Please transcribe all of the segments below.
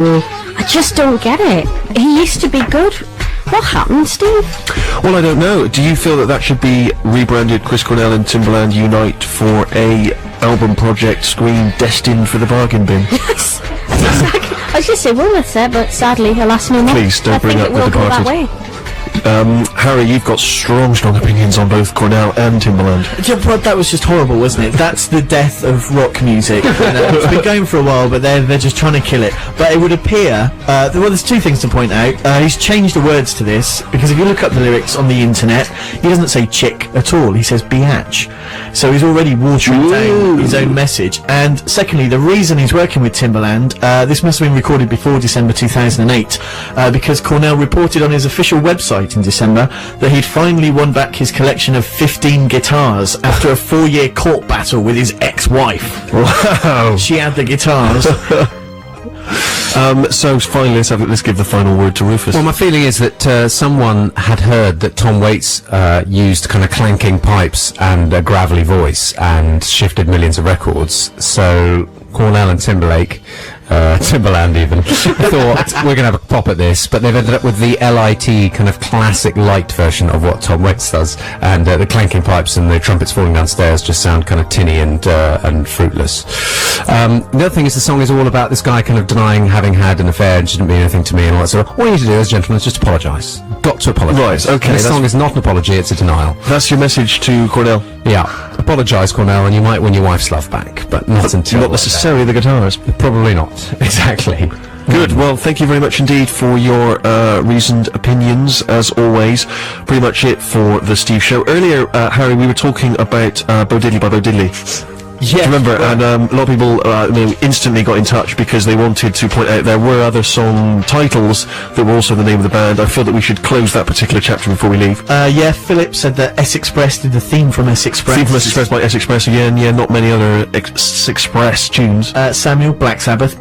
I just don't get it. He used to be good. What happened, Steve? Well, I don't know. Do you feel that should be rebranded Chris Cornell and Timbaland Unite for a album project screen destined for the bargain bin? Yes, exactly. I was just saying, well, that's it, but sadly, alas, no more. Please don't bring up The I think it will go that Departed. way. Harry, you've got strong opinions on both Cornell and Timbaland. Yeah, but that was just horrible, wasn't it? That's the death of rock music. You know, it's been going for a while, but they're just trying to kill it. But it would appear, well, there's two things to point out. He's changed the words to this, because if you look up the lyrics on the internet, he doesn't say chick at all, he says biatch. So he's already watering down his own message. And secondly, the reason he's working with Timbaland, this must have been recorded before December 2008, because Cornell reported on his official website in December that he'd finally won back his collection of 15 guitars after a 4-year court battle with his ex-wife. Wow. She had the guitars. So finally, let's give the final word to Rufus. Well, my feeling is that someone had heard that Tom Waits used kind of clanking pipes and a gravelly voice and shifted millions of records. So Cornell and Timbaland even thought we're going to have a pop at this, but they've ended up with the LIT kind of classic light version of what Tom Waits does, and the clanking pipes and the trumpets falling downstairs just sound kind of tinny and fruitless. The other thing is the song is all about this guy kind of denying having had an affair and she didn't mean anything to me and all that sort of. All you need to do as a gentleman is just apologise. Got to apologise. Right, okay, And this song is not an apology, it's a denial. That's your message to Cornell. Yeah. Apologise, Cornell, and you might win your wife's love back, but not until... Not necessarily the guitars. Probably not. Exactly. Good. Well, thank you very much indeed for your reasoned opinions, as always. Pretty much it for the Steve Show. Earlier, Harry, we were talking about Bo Diddley by Bo Diddley. Yeah. Do you remember? And a lot of people instantly got in touch because they wanted to point out there were other song titles that were also the name of the band. I feel that we should close that particular chapter before we leave. Yeah, Philip said that S Express did the theme from S Express. Theme from S Express by S Express again. Yeah, not many other Express tunes. Samuel, Black Sabbath.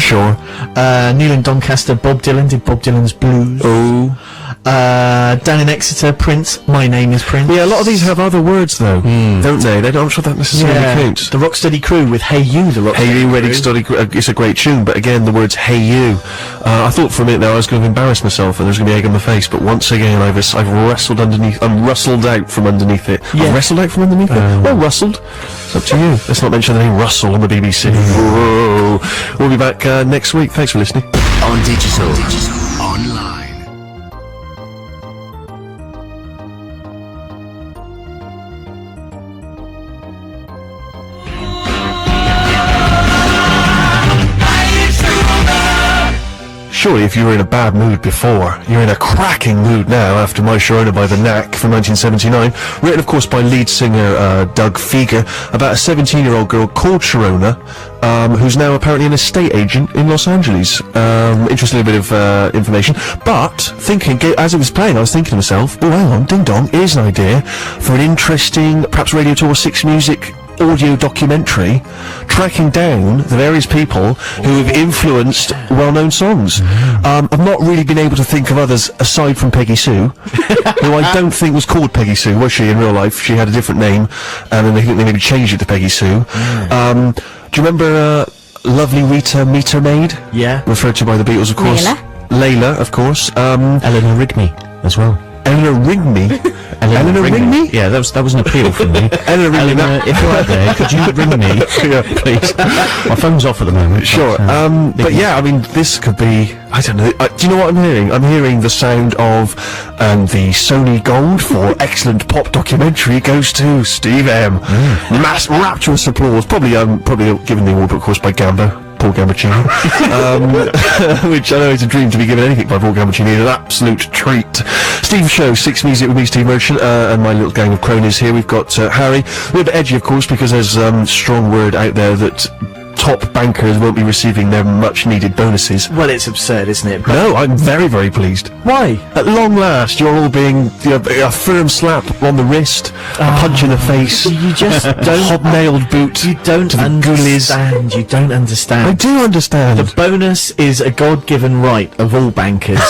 Sure. Neil in Doncaster, Bob Dylan did Bob Dylan's Blues. Oh. Dan in Exeter, Prince, My Name is Prince. Yeah, a lot of these have other words though, don't they? I'm sure that necessarily counts. The Rocksteady Crew with Hey You, the Rocksteady Hey You, Crew. Ready Steady Crew. It's a great tune, but again, the words Hey You. I thought for a minute there I was going to embarrass myself and there's going to be egg on my face, but once again I've wrestled underneath. I'm rustled out from underneath it. Yeah. I've wrestled out from underneath it. Well, rustled. It's up to you. Let's not mention the name Russell on the BBC. Whoa. We'll be back next week. Thanks for listening. On digital, online. Surely if you were in a bad mood before, you're in a cracking mood now after My Sharona by The Knack from 1979, written of course by lead singer Doug Feger, about a 17-year-old girl called Sharona, who's now apparently an estate agent in Los Angeles. Interesting bit of information, but thinking, as it was playing, I was thinking to myself, oh hang on, ding dong, here's an idea for an interesting, perhaps Radio Tour 6 music audio documentary tracking down the various people who have influenced well-known songs. I've not really been able to think of others aside from Peggy Sue, who I don't think was called Peggy Sue, was she in real life? She had a different name, and then they think they maybe changed it to Peggy Sue. Do you remember Lovely Rita Meter Maid? Yeah. Referred to by the Beatles, of course. Layla, of course. Eleanor Rigby as well. Eleanor Rigby? Eleanor Rigby? Yeah, that was an appeal from me. Eleanor Rigby. If you're out there, could you ring me? Yeah, please. My phone's off at the moment. Sure. But yeah, I mean, this could be, I don't know, do you know what I'm hearing? I'm hearing the sound of, and the Sony Gold for excellent pop documentary goes to Steve M. Mass rapturous applause. Probably given the award, of course, by Gambo. Paul Gambaccini, which I know is a dream to be given anything by Paul Gambaccini. An absolute treat. Steve Show, 6 Music with me, Steve Merchant, and my little gang of cronies here. We've got Harry, a little bit edgy, of course, because there's strong word out there that top bankers won't be receiving their much-needed bonuses. Well, it's absurd, isn't it? But No, I'm very, very pleased. why? At long last, you're all being a firm slap on the wrist, a punch in the face, You just a don't. hobnailed boot. You don't to the ghoulies. understand. You don't understand. I do understand. The bonus is a God-given right of all bankers.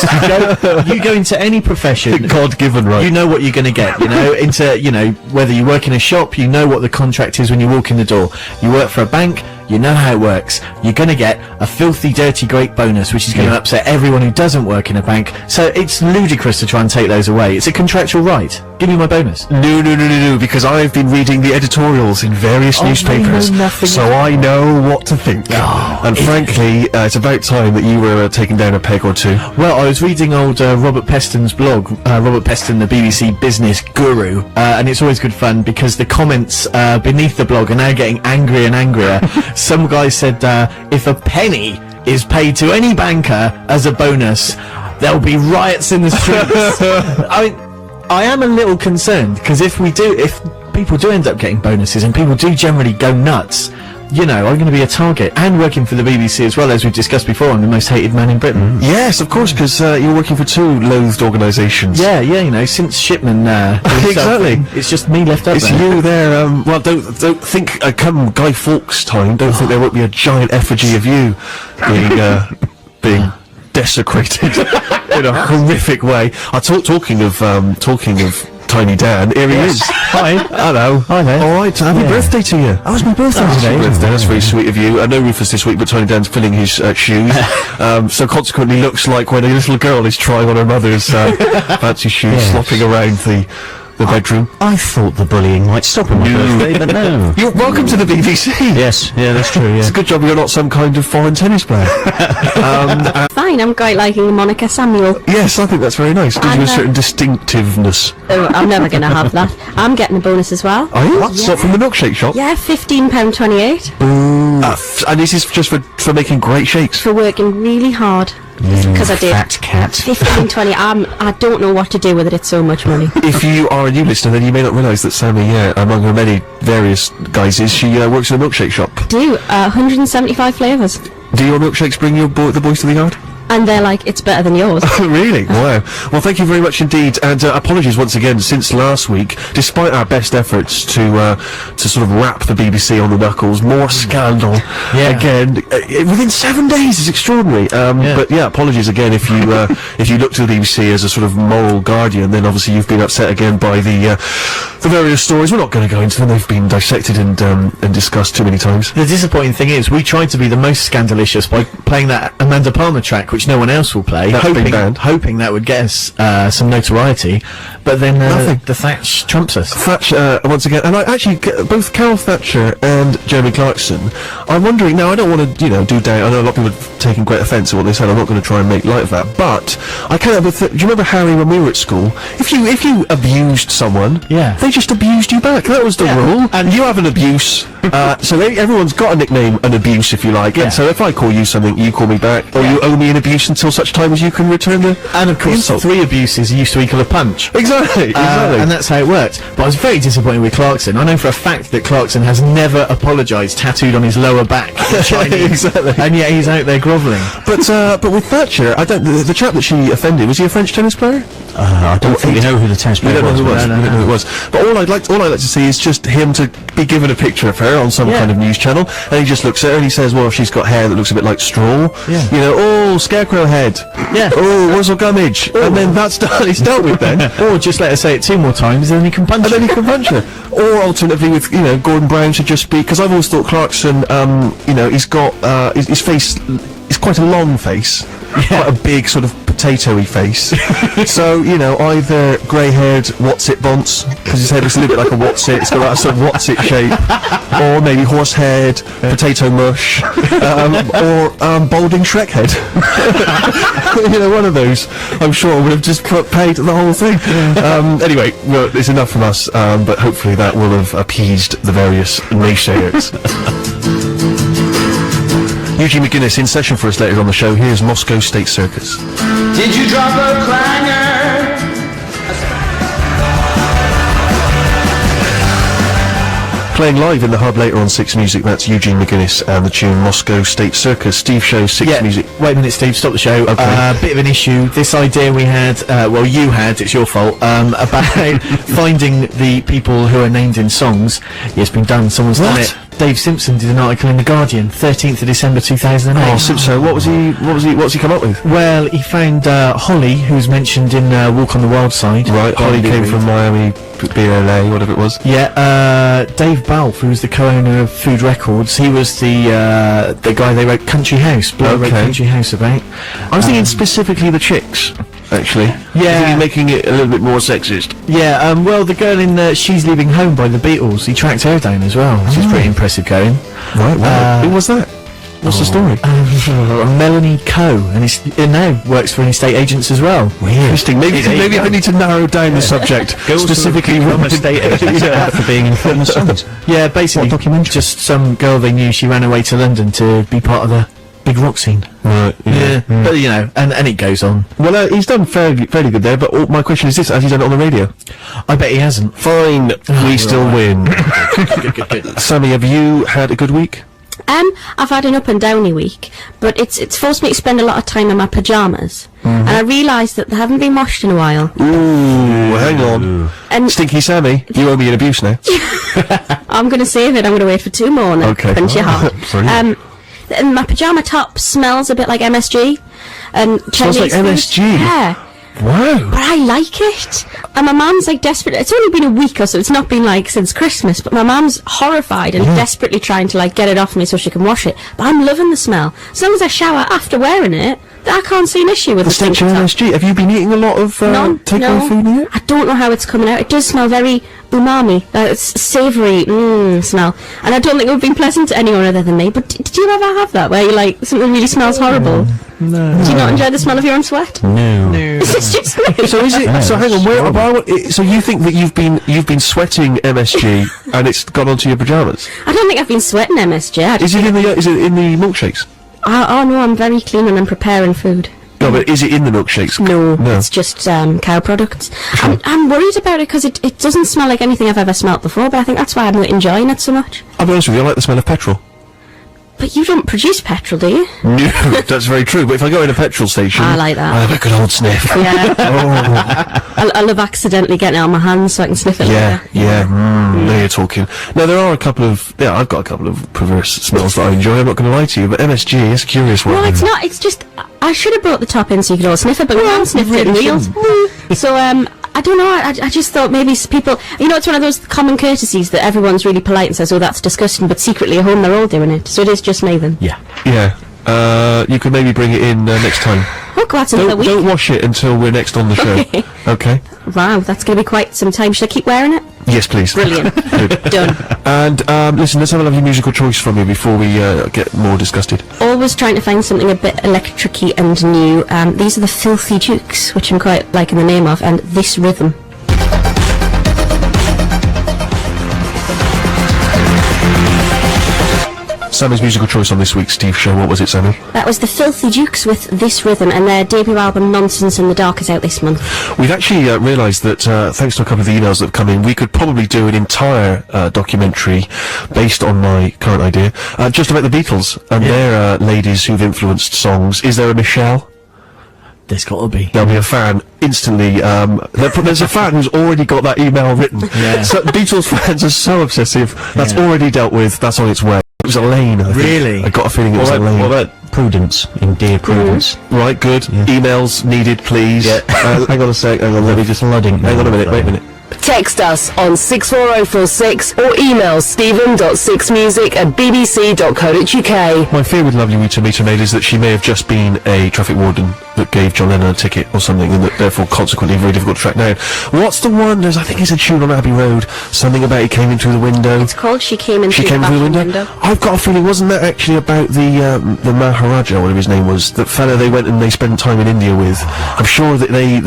You go into any profession. God-given right. You know what you're going to get. Whether you work in a shop, you know what the contract is when you walk in the door. You work for a bank, you know how it works. You're going to get a filthy, dirty, great bonus, which is going to upset everyone who doesn't work in a bank. So it's ludicrous to try and take those away. It's a contractual right. Give me my bonus. No, because I've been reading the editorials in various newspapers, know nothing so I know what to think. And frankly, it's about time that you were taken down a peg or two. Well, I was reading old Robert Peston's blog, Robert Peston, the BBC business guru, and it's always good fun because the comments beneath the blog are now getting angrier and angrier. Some guy said, if a penny is paid to any banker as a bonus, there'll be riots in the streets. I am a little concerned because if people do end up getting bonuses and people do generally go nuts, you know, I'm going to be a target. And working for the BBC as well, as we've discussed before, I'm the most hated man in Britain. Yes, of course, because you're working for two loathed organisations. Yeah, you know, since Shipman exactly. It's just me left up It's there. you there. Well, don't think come Guy Fawkes time. Don't think there won't be a giant effigy of you being desecrated in a horrific way. Talking of Tiny Dan, here he is. Hi. Hello. Hi there. All right, happy birthday to you. Oh, it's my birthday today. That's very sweet of you. No Rufus this week, but Tiny Dan's filling his shoes. So consequently looks like when a little girl is trying on her mother's fancy shoes, slopping around the bedroom. I thought the bullying might stop on my birthday, but no. You're welcome to the BBC. Yes, yeah, that's true, It's yeah. a good job you're not some kind of foreign tennis player. Fine, I'm quite liking Monica Samuel. Yes, I think that's very nice. Gives you a certain distinctiveness. Oh, I'm never going to have that. I'm getting a bonus as well. Are you? What, from the milkshake shop? Yeah, £15.28 And this is just for making great shakes. for working really hard. Because I did. Fat cat. 15.20. I don't know what to do with it. It's so much money. If you are a new listener, then you may not realise that Sammy, among her many various guises, she works in a milkshake shop. Do 175 flavours, Do your milkshakes bring the boys to the yard? and they're like, it's better than yours. Oh, really? Wow. Well, thank you very much indeed, and apologies once again. Since last week, despite our best efforts to sort of wrap the BBC on the knuckles, more scandal again within 7 days is extraordinary. But yeah, apologies again if you look to the BBC as a sort of moral guardian, then obviously you've been upset again by the various stories. We're not going to go into them; they've been dissected and discussed too many times. The disappointing thing is, we tried to be the most scandalicious by playing that Amanda Palmer track, which no one else will play, That's been banned. hoping that would get us some notoriety, but then Nothing. the Thatch trumps us. Thatcher, once again, and I actually, both Carol Thatcher and Jeremy Clarkson, I'm wondering, now I don't want to, do down, I know a lot of people have taken great offence at what they said, I'm not going to try and make light of that, but I can't help but do you remember Harry when we were at school? If you abused someone, they just abused you back, that was the rule, and you have an abuse, so everyone's got a nickname, an abuse if you like, and so if I call you something, you call me back, or you owe me an abuse until such time as you can return the And of course, insult. 3 abuses used to equal a punch. Exactly. And that's how it worked. But I was very disappointed with Clarkson. I know for a fact that Clarkson has never apologised tattooed on his lower back in Chinese. Exactly. And yet he's out there grovelling. But with Thatcher, I don't. The chap that she offended, was he a French tennis player? I don't think you know who the tennis You player don't know was. who it was. but- You don't know who it was. But all I'd like to see is just him to be given a picture of her on some kind of news channel, and he just looks at her and he says, "Well, she's got hair that looks a bit like straw. Oh, scarecrow head. Oh, Wurzel Gummidge." And then that's done. It's dealt with then. Or just let her say it 2 more times, then he can punch And then her. he can punch her. Or alternatively with, Gordon Brown should just be, because I've always thought Clarkson, he's got, his face is quite a long face. Quite a big sort of potato-y face. So, either grey-haired What's-it-bonce, because his head looks a little bit like a What's-it, it's got that sort of What's-it shape. Or maybe horse-haired, potato mush. Or balding Shrek head. One of those, I'm sure, would have just paid the whole thing. Anyway, well, it's enough from us, but hopefully that will have appeased the various naysayers. Eugene McGuinness in session for us later on the show. Here's Moscow State Circus. Did you drop a clanger? Playing live in the hub later on 6 Music, that's Eugene McGuinness and the tune Moscow State Circus. Steve Show, 6 Music. Wait a minute, Steve, stop the show. Okay. Bit of an issue. This idea we had, you had, it's your fault, about finding the people who are named in songs. Yeah, it's been done, someone's done it. Dave Simpson did an article in The Guardian, 13th of December 2008. Oh, Simpson, what's he come up with? Well, he found Holly, who's mentioned in Walk on the Wild Side. Right, Holly came from Miami, BLA, whatever it was. Yeah, Dave Balfe, who's the co-owner of Food Records, he was the guy they wrote Country House, wrote Country House about. I was thinking specifically the chicks, actually. Yeah. I think you're making it a little bit more sexist. Yeah, well, the girl in She's Leaving Home by the Beatles, he tracked her down as well, which is pretty impressive going. Right, wow. Who was that? What's the story? Melanie Coe, and he now works for an estate agents as well. Interesting. Maybe I need to narrow down the subject specifically from estate agents. For being in film and songs. Yeah, basically, documentary? just some girl they knew, she ran away to London to be part of the big rock scene. Right. Yeah, but you know, and it goes on. Well, he's done fairly good there, but my question is this, has he done it on the radio? I bet he hasn't. Fine, we still win. Good. Sammy, have you had a good week? I've had an up and downy week, but it's forced me to spend a lot of time in my pyjamas, and I realised that they haven't been washed in a while. Ooh, hang on. And Stinky Sammy, you owe me an abuse now. I'm going to save it. I'm going to wait for 2 more and then Okay. punch you hard. Brilliant. And my pyjama top smells a bit like MSG. And Smells like Chinese food. MSG? Yeah. Wow. But I like it. And my mum's like desperate. It's only been a week or so. It's not been like since Christmas. But my mum's horrified and desperately trying to like get it off me so she can wash it. But I'm loving the smell. As long as I shower after wearing it, I can't see an issue with The the stench stinky of top. MSG. Have you been eating a lot of takeaway food in it? I don't know how it's coming out. It does smell very umami. It's savoury smell. And I don't think it would be pleasant to anyone other than me. But did you ever have that where you like something really smells horrible? No. Do you not enjoy the smell of your own sweat? No. Is this just me? So is it? So hang on. So you think that you've been sweating MSG and it's gone onto your pajamas? I don't think I've been sweating MSG. Is it in the milkshakes? Oh no, I'm very clean when I'm preparing food. No, but is it in the milkshakes? No, No. it's just cow products. I'm worried about it because it doesn't smell like anything I've ever smelt before, but I think that's why I'm not enjoying it so much. I'll be honest with you, I like the smell of petrol. But you don't produce petrol, do you? No, that's very true. But if I go in a petrol station, I like that. I have a good old sniff. Yeah. Oh, I love accidentally getting it on my hands so I can sniff it yeah, later. yeah. Now you're talking. Now there are a couple of I've got a couple of perverse smells that I enjoy. I'm not going to lie to you, but MSG is a curious one. No, it's not. It's just I should have brought the top in so you could all sniff it, but we haven't sniffed it in wheels. So I don't know. I just thought maybe people. You know, it's one of those common courtesies that everyone's really polite and says, "Oh, that's disgusting," but secretly at home they're all doing it. So it is just me then. Yeah. Yeah. You could maybe bring it in next time. Oh, that's another week. Don't wash it until we're next on the show. Okay. Okay. Wow, that's going to be quite some time. Should I keep wearing it? Yes, please. Brilliant. Good. Done. And listen, let's have a lovely musical choice from you before we get more disgusted. Always trying to find something a bit electric-y and new. These are the Filthy Dukes, which I'm quite liking the name of, and This Rhythm. Sammy's musical choice on this week's Steve Show. What was it, Sammy? That was the Filthy Dukes with This Rhythm, and their debut album Nonsense in the Dark is out this month. We've actually realised that, thanks to a couple of the emails that have come in, we could probably do an entire documentary based on my current idea, just about the Beatles and their ladies who've influenced songs. Is there a Michelle? There's got to be. There'll be a fan instantly. There's a fan who's already got that email written. Yeah. So Beatles fans are so obsessive. That's already dealt with. That's on its way. It was Elaine. I think. Really? I got a feeling it was Elaine. What about Prudence in Dear Prudence? Right, good. Emails needed, please. Yeah. Hang on a sec. Hang on. Let me just. Flooding. Hang on a minute. Wait a minute. Text us on 64046 or email stephen.sixmusic@bbc.co.uk. My fear with Lovely Rita Maid is that she may have just been a traffic warden that gave John Lennon a ticket or something, and that therefore consequently very difficult to track down. What's the one? I think it's a tune on Abbey Road. Something about he came in through the window. It's called She Came In She Through came the through the Bathroom window. I've got a feeling, wasn't that actually about the Maharaja, whatever his name was, that fella they went and they spent time in India with? I'm sure that they